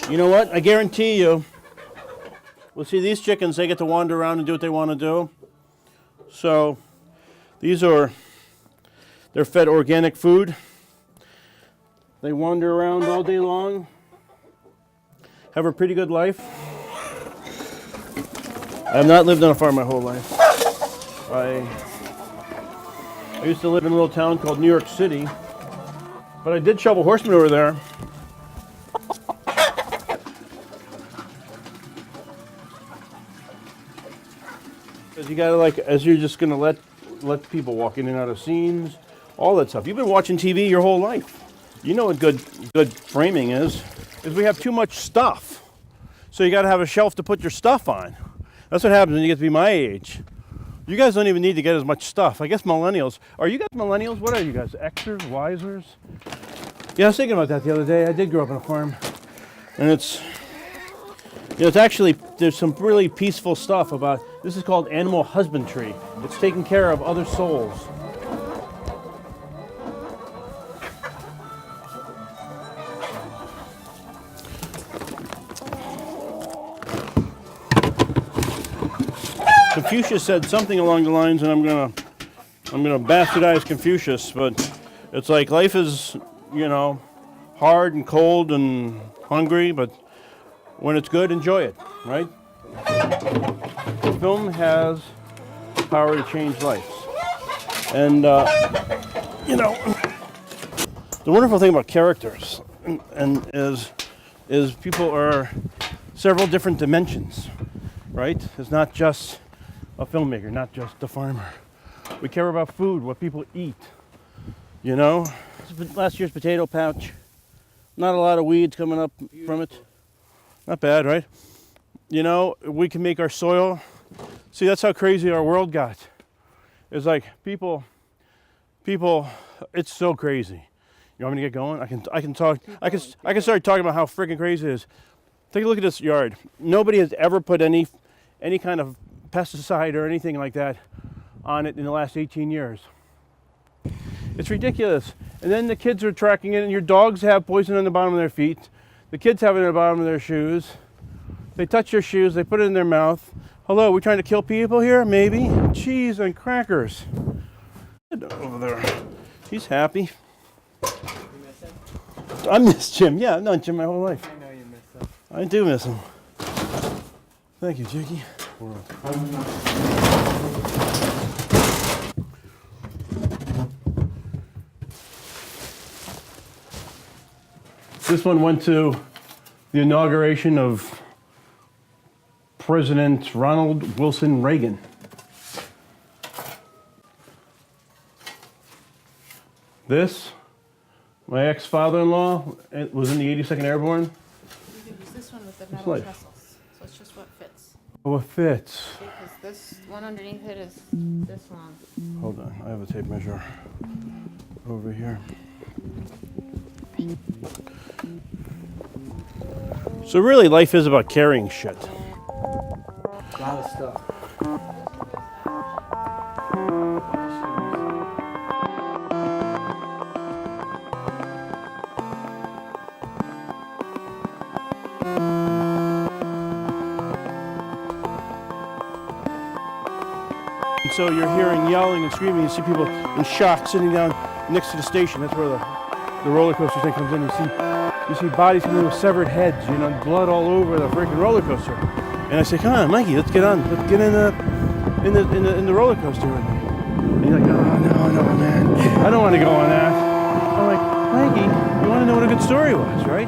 You know what? I guarantee you, well, see, these chickens, they get to wander around and do what they want to do. So they're fed organic food. They wander around all day long, have a pretty good life. I have not lived on a farm my whole life. I used to live in a little town called New York City, but I did shovel horse manure there. Because you gotta as you're just gonna let people walk in and out of scenes, all that stuff. You've been watching TV your whole life. You know what good framing is we have too much stuff. So you gotta have a shelf to put your stuff on. That's what happens when you get to be my age. You guys don't even need to get as much stuff. I guess millennials. Are you guys millennials? What are you guys? Xers? Ysers? Yeah, I was thinking about that the other day. I did grow up on a farm. And it's actually, there's some really peaceful stuff about, this is called animal husbandry. It's taking care of other souls. Confucius said something along the lines, and I'm gonna bastardize Confucius, but it's like life is, hard and cold and hungry, but when it's good, enjoy it, right? Film has the power to change lives. And, the wonderful thing about characters is people are several different dimensions, right? It's not just a filmmaker, not just a farmer. We care about food, what people eat, Last year's potato patch, not a lot of weeds coming up from it. Not bad, right? We can make our soil. See, that's how crazy our world got. It's like people, it's so crazy. You want me to get going? I can start talking about how freaking crazy it is. Take a look at this yard. Nobody has ever put any kind of pesticide or anything like that on it in the last 18 years. It's ridiculous. And then the kids are tracking it, and your dogs have poison on the bottom of their feet. The kids have it in the bottom of their shoes. They touch your shoes, they put it in their mouth. Hello, we trying to kill people here? Maybe. Cheese and crackers. Over there. He's happy. You miss him? I miss Jim. Yeah, I've known Jim my whole life. I know you miss him. I do miss him. Thank you, Jakey. This one went to the inauguration of President Ronald Wilson Reagan. This, my ex-father-in-law, was in the 82nd Airborne. You could use this one with the metal trestles, so it's just what fits. Oh, it fits. Because this one underneath it is this long. Hold on, I have a tape measure over here. So really, life is about carrying shit. A lot of stuff. And so you're hearing yelling and screaming. You see people in shock sitting down next to the station. That's where the roller coaster thing comes in. You see bodies coming in with severed heads, blood all over the freaking roller coaster. And I say, come on, Mikey, let's get on. Let's get in the roller coaster with me. And he's like, no, man. I don't want to go on that. I'm like, Mikey, you want to know what a good story was, right?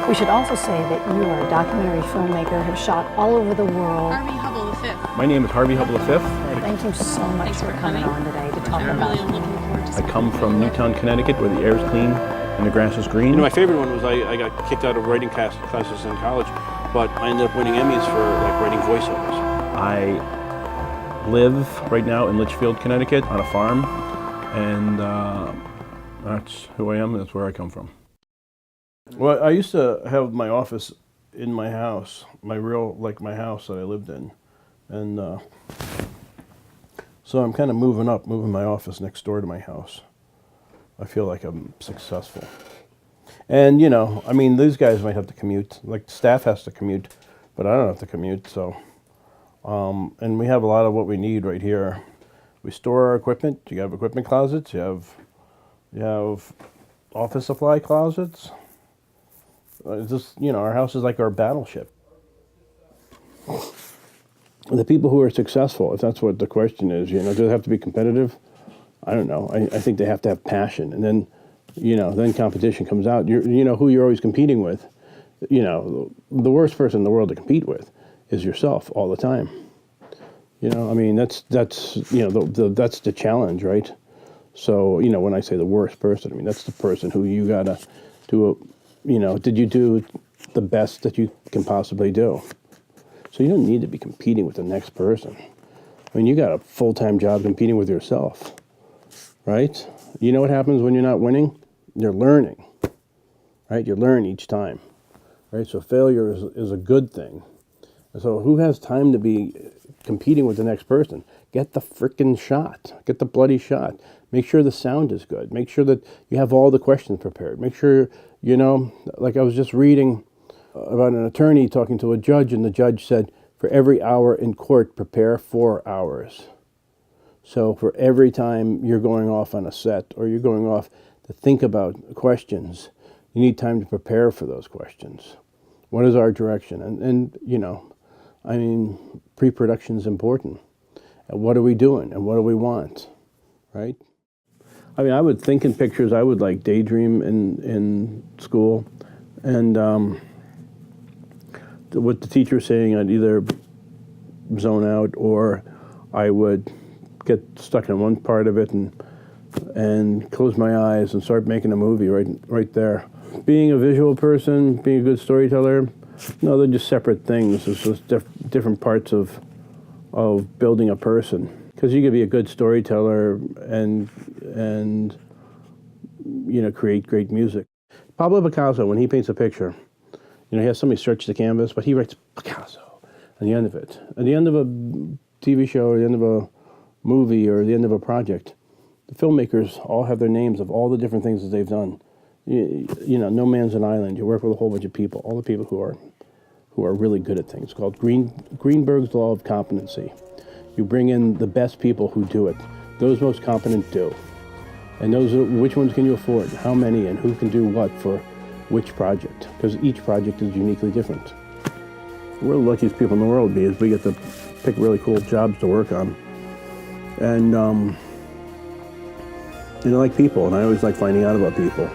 We should also say that you are a documentary filmmaker, have shot all over the world. Harvey Hubbell V. My name is Harvey Hubbell V. Thank you so much Thanks for for coming coming. on today to talk I'm about really looking forward to I come from Newtown, Connecticut, where the air is clean and the grass is green. My favorite one was I got kicked out of writing classes in college, but I ended up winning Emmys for writing voiceovers. I live right now in Litchfield, Connecticut, on a farm, and that's who I am. That's where I come from. Well, I used to have my office in my house, my house that I lived in, and so I'm kind of moving my office next door to my house. I feel like I'm successful. And, you know, I mean, these guys might have to commute. Like, staff has to commute, but I don't have to commute, so. And we have a lot of what we need right here. We store our equipment. You have equipment closets. You have office supply closets. It's just, you know, our house is like our battleship. The people who are successful, if that's what the question is, you know, do they have to be competitive? I don't know. I think they have to have passion. And then, you know, then competition comes out. You know who you're always competing with. You know, the worst person in the world to compete with is yourself all the time. You know, I mean, that's you know, that's the challenge, right? So, you know, when I say the worst person, I mean, that's the person who you gotta do, you know, did you do the best that you can possibly do? So you don't need to be competing with the next person. I mean, you got a full-time job competing with yourself, right? You know what happens when you're not winning? You're learning, right? You learn each time, right? So failure is a good thing. So who has time to be competing with the next person? Get the frickin' shot. Get the bloody shot. Make sure the sound is good. Make sure that you have all the questions prepared. Make sure, you know, like I was just reading about an attorney talking to a judge, and the judge said, for every hour in court, prepare 4 hours. So for every time you're going off on a set or you're going off to think about questions, you need time to prepare for those questions. What is our direction? And you know, I mean, pre-production is important. And what are we doing? And what do we want? Right? I mean, I would think in pictures. I would like daydream in school. And what the teacher's saying, I'd either zone out or I would get stuck in one part of it and close my eyes and start making a movie right there. Being a visual person, being a good storyteller, no, they're just separate things. It's just different parts of building a person. Because you could be a good storyteller and you know, create great music. Pablo Picasso, when he paints a picture, you know, he has somebody search the canvas, but he writes Picasso at the end of it. At the end of a TV show, or the end of a movie, or the end of a project, the filmmakers all have their names of all the different things that they've done. You know, no man's an island. You work with a whole bunch of people, all the people who are really good at things. It's called Greenberg's Law of Competency. You bring in the best people who do it. Those most competent do. And those are, which ones can you afford? How many and who can do what for which project? Because each project is uniquely different. We're the luckiest people in the world because we get to pick really cool jobs to work on. And, you know, like people, and I always like finding out about people.